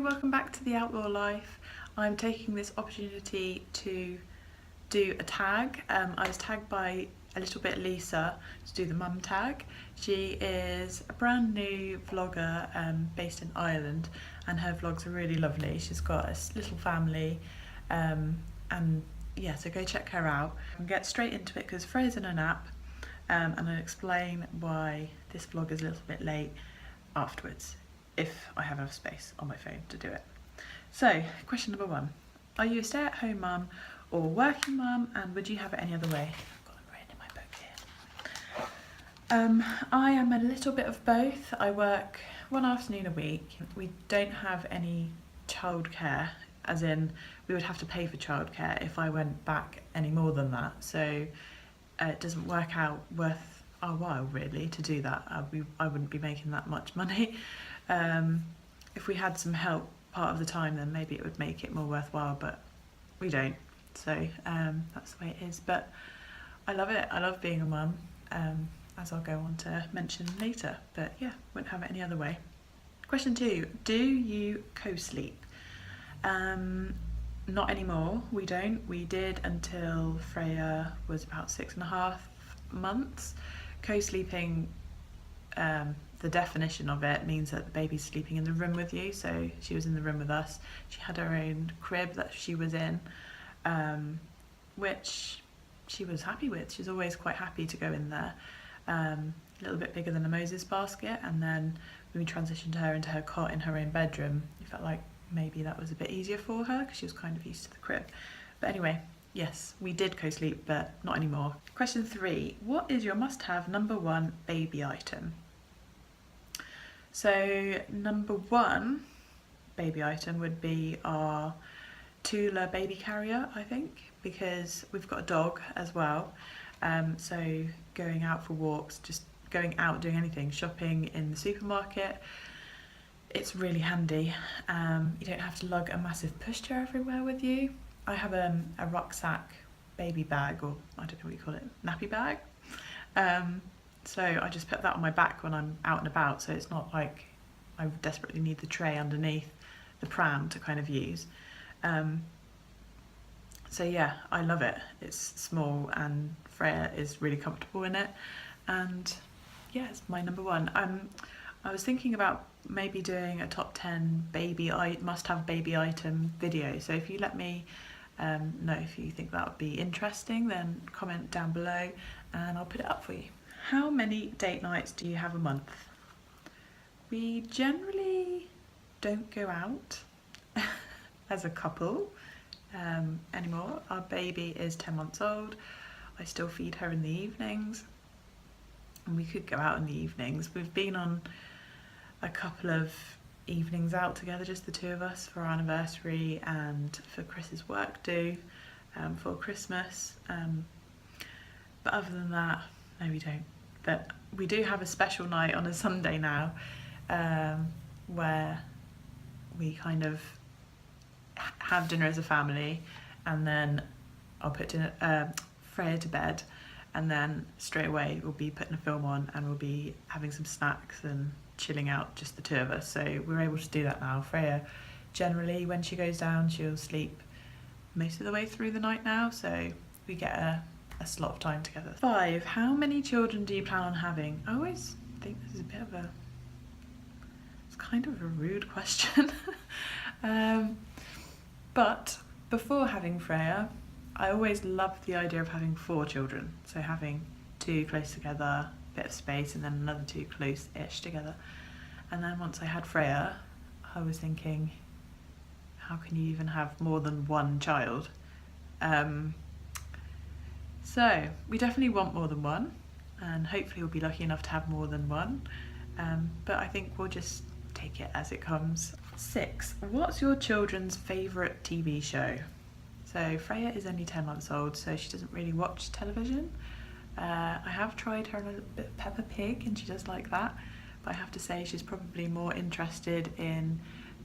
welcome back to The Outlaw Life. I'm taking this opportunity to do a tag. I was tagged by a little bit Lisa to do the mum tag. She is a brand new vlogger based in Ireland, and her vlogs are really lovely. She's got a little family and yeah, so go check her out. I'll get straight into it because Freya's in a nap and I'll explain why this vlog is a little bit late afterwards, if I have enough space on my phone to do it. So, question number one. Are you a stay-at-home mum or working mum, and would you have it any other way? I've got them written in my book here. I am a little bit of both. I work one afternoon a week. We don't have any childcare, as in we would have to pay for childcare if I went back any more than that. So it doesn't work out worth our while really to do that. I wouldn't be making that much money. If we had some help part of the time, then maybe it would make it more worthwhile, but we don't. So that's the way it is. But I love it. I love being a mum, as I'll go on to mention later. But yeah, wouldn't have it any other way. Question two, do you co-sleep? Not anymore, we don't. We did until Freya was about 6.5 months. Co-sleeping, the definition of it means that the baby's sleeping in the room with you. So she was in the room with us. She had her own crib that she was in, which she was happy with. She's always quite happy to go in there. A little bit bigger than a Moses basket, and then when we transitioned her into her cot in her own bedroom, it felt like maybe that was a bit easier for her because she was kind of used to the crib. But anyway, yes, we did co-sleep, but not anymore. Question three, what is your must-have number one baby item? So number one baby item would be our Tula baby carrier, I think, because we've got a dog as well. So going out for walks, just going out doing anything, shopping in the supermarket, it's really handy. You don't have to lug a massive pushchair everywhere with you. I have a rucksack baby bag, or I don't know what you call it, nappy bag. So I just put that on my back when I'm out and about, so it's not like I desperately need the tray underneath the pram to kind of use. So yeah, I love it. It's small and Freya is really comfortable in it, and yeah, it's my number one. I was thinking about maybe doing a top 10 must-have baby item video, so if you let me know if you think that would be interesting, then comment down below and I'll put it up for you. How many date nights do you have a month? We generally don't go out as a couple anymore. Our baby is 10 months old. I still feed her in the evenings, and we could go out in the evenings. We've been on a couple of evenings out together, just the two of us, for our anniversary and for Chris's work do for Christmas. But other than that, no, we don't. But we do have a special night on a Sunday now, where we kind of have dinner as a family, and then I'll put Freya to bed, and then straight away we'll be putting a film on and we'll be having some snacks and chilling out, just the two of us. So we're able to do that now. Freya, generally when she goes down, she'll sleep most of the way through the night now, so we get a slot of time together. 5, how many children do you plan on having? I always think this is a bit of it's kind of a rude question. But before having Freya, I always loved the idea of having 4 children. So having 2 close together, a bit of space, and then another 2 close-ish together. And then once I had Freya, I was thinking, how can you even have more than 1 child? So we definitely want more than 1, and hopefully we'll be lucky enough to have more than 1. But I think we'll just take it as it comes. 6, what's your children's favourite TV show? So Freya is only 10 months old, so she doesn't really watch television. I have tried her on a bit of Peppa Pig, and she does like that, but I have to say she's probably more interested in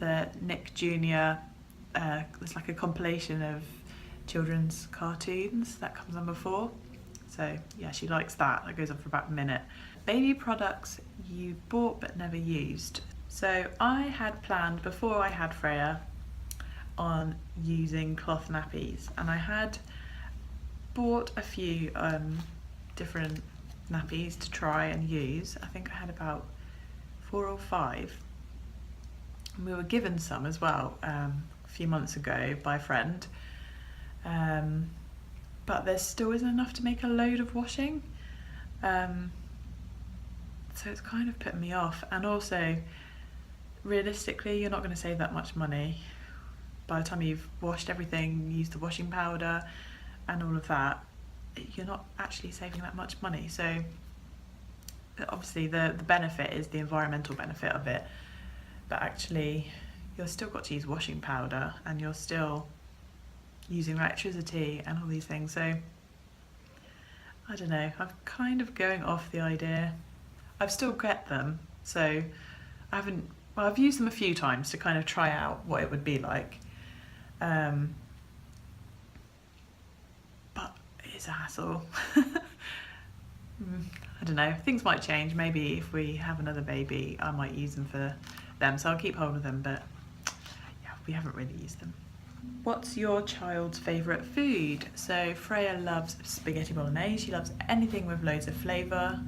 the Nick Jr. There's like a compilation of children's cartoons that comes on before. So yeah, she likes that. That goes on for about a minute. Baby products you bought but never used. So I had planned before I had Freya on using cloth nappies, and I had bought a few different nappies to try and use. I think I had about 4 or 5. And we were given some as well a few months ago by a friend, but there still isn't enough to make a load of washing, so it's kind of putting me off. And also, realistically, you're not going to save that much money by the time you've washed everything, used the washing powder and all of that. You're not actually saving that much money. So obviously the benefit is the environmental benefit of it, but actually you've still got to use washing powder and you're still using electricity and all these things. So I don't know, I'm kind of going off the idea. I've still got them, so I've used them a few times to kind of try out what it would be like, but it's a hassle. I don't know, things might change. Maybe if we have another baby I might use them for them, so I'll keep hold of them, but yeah, we haven't really used them. What's your child's favourite food? So Freya loves spaghetti bolognese. She loves anything with loads of flavour.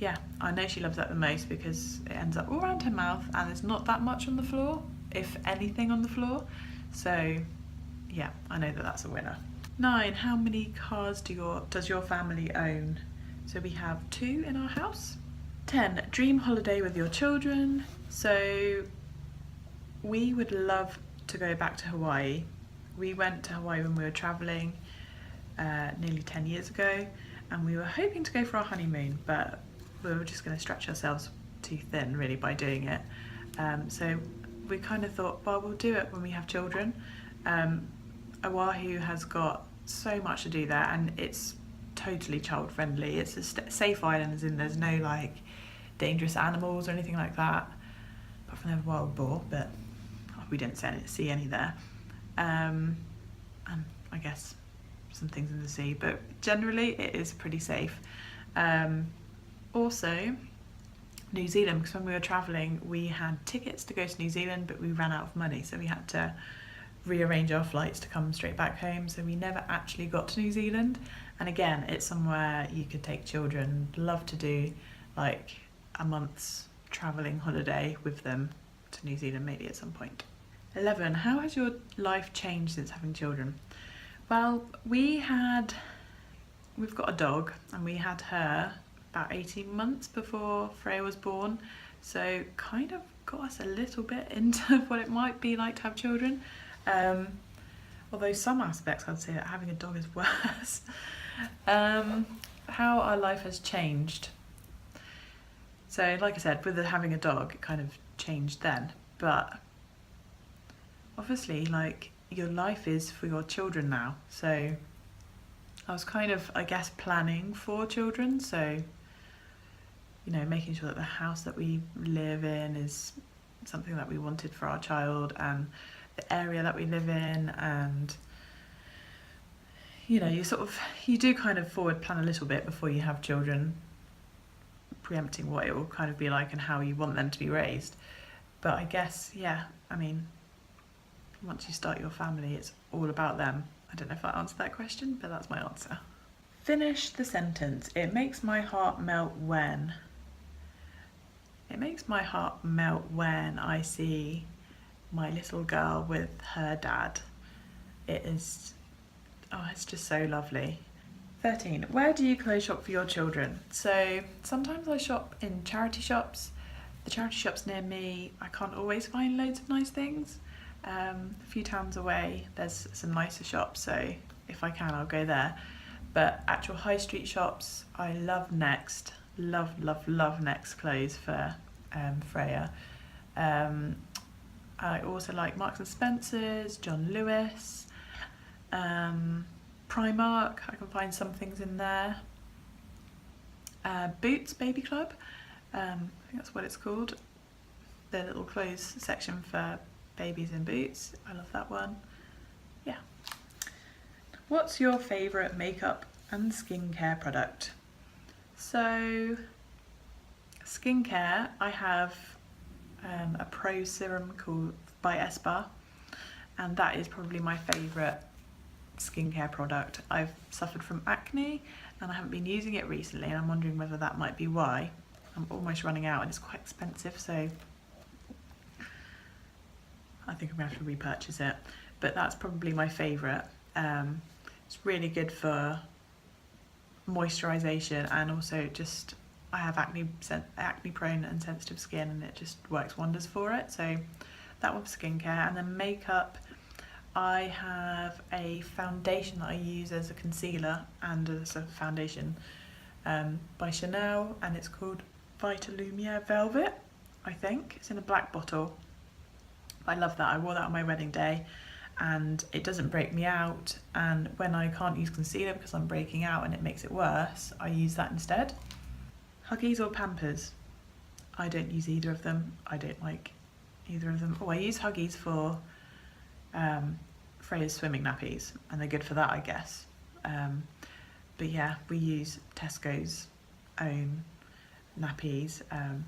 Yeah, I know she loves that the most because it ends up all around her mouth and there's not that much on the floor, if anything on the floor. So yeah, I know that that's a winner. 9, how many cars does your family own? So we have 2 in our house. 10, dream holiday with your children. So we would love to go back to Hawaii. We went to Hawaii when we were travelling nearly 10 years ago, and we were hoping to go for our honeymoon, but we were just going to stretch ourselves too thin really by doing it. So we kind of thought, well, we'll do it when we have children. Oahu has got so much to do there, and it's totally child friendly. It's a safe island, as in there's no like dangerous animals or anything like that, apart from the wild boar, but we didn't see any there. And I guess some things in the sea, but generally it is pretty safe. Also, New Zealand, because when we were travelling we had tickets to go to New Zealand, but we ran out of money, so we had to rearrange our flights to come straight back home, so we never actually got to New Zealand. And again, it's somewhere you could take children. Love to do like a month's travelling holiday with them to New Zealand maybe at some point. 11, how has your life changed since having children? Well, we've got a dog, and we had her about 18 months before Freya was born, so kind of got us a little bit into what it might be like to have children. Although some aspects I'd say that having a dog is worse. How our life has changed. So like I said, with having a dog, it kind of changed then, but obviously like your life is for your children now. So I was kind of, I guess, planning for children, so you know, making sure that the house that we live in is something that we wanted for our child, and the area that we live in, and you know, you do kind of forward plan a little bit before you have children, preempting what it will kind of be like and how you want them to be raised. But I guess, yeah, I mean, once you start your family, it's all about them. I don't know if that answered that question, but that's my answer. Finish the sentence. It makes my heart melt when. It makes my heart melt when I see my little girl with her dad. It is, it's just so lovely. 13, where do you clothes shop for your children? So sometimes I shop in charity shops. The charity shops near me, I can't always find loads of nice things. A few towns away there's some nicer shops, so if I can I'll go there. But actual high street shops, I love Next. Love Next clothes for Freya. I also like Marks and Spencer's, John Lewis, Primark. I can find some things in there. Boots Baby Club, I think that's what it's called. The little clothes section for babies in boots. I love that one. Yeah. What's your favourite makeup and skincare product? So Skincare, I have a Pro Serum called by Espa, and that is probably my favourite skincare product. I've suffered from acne and I haven't been using it recently, and I'm wondering whether that might be why. I'm almost running out and it's quite expensive, so I think I'm going to have to repurchase it. But that's probably my favourite. It's really good for moisturisation, and also just I have acne prone and sensitive skin, and it just works wonders for it. So that one's skincare. And then makeup, I have a foundation that I use as a concealer and as a foundation by Chanel, and it's called Vitalumia Velvet, I think. It's in a black bottle. I love that. I wore that on my wedding day and it doesn't break me out, and when I can't use concealer because I'm breaking out and it makes it worse, I use that instead. Huggies or Pampers? I don't use either of them. I don't like either of them. Oh, I use Huggies for Freya's swimming nappies, and they're good for that, I guess. But yeah, we use Tesco's own nappies.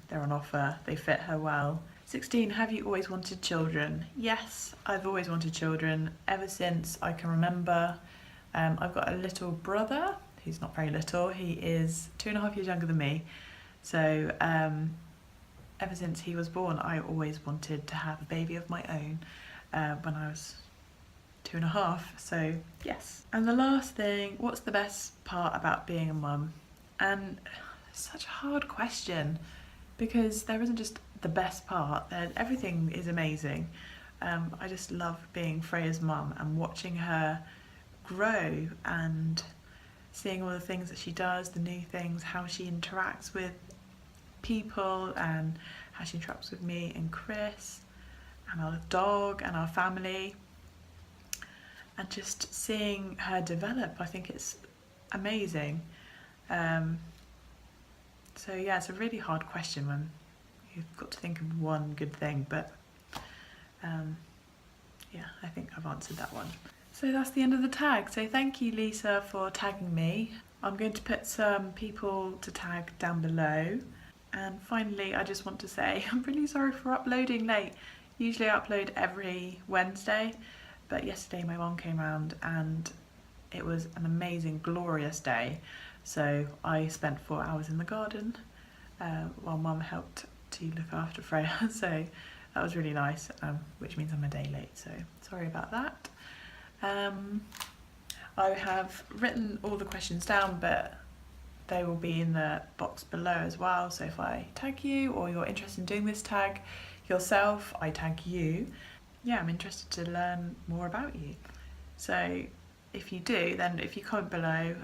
They're on offer, they fit her well. 16, have you always wanted children? Yes, I've always wanted children ever since I can remember. I've got a little brother who's not very little. He is 2.5 years younger than me. So ever since he was born, I always wanted to have a baby of my own when I was 2.5. So yes. And the last thing, what's the best part about being a mum? And such a hard question, because there isn't just the best part. Everything is amazing. I just love being Freya's mum and watching her grow and seeing all the things that she does, the new things, how she interacts with people and how she interacts with me and Chris and our dog and our family, and just seeing her develop. I think it's amazing. So yeah, it's a really hard question when you've got to think of one good thing, but yeah, I think I've answered that one. So that's the end of the tag. So thank you, Lisa, for tagging me. I'm going to put some people to tag down below. And finally, I just want to say I'm really sorry for uploading late. Usually I upload every Wednesday, but yesterday my mum came round and it was an amazing, glorious day. So I spent 4 hours in the garden while Mum helped to look after Freya. So that was really nice, which means I'm a day late. So sorry about that. I have written all the questions down, but they will be in the box below as well. So if I tag you or you're interested in doing this tag yourself, I tag you. Yeah, I'm interested to learn more about you. So if you do, then if you comment below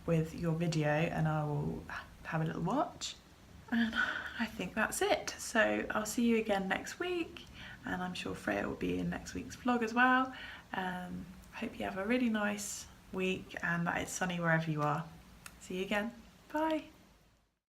with your video, and I will have a little watch. And I think that's it. So I'll see you again next week, and I'm sure Freya will be in next week's vlog as well. Hope you have a really nice week and that it's sunny wherever you are. See you again. Bye.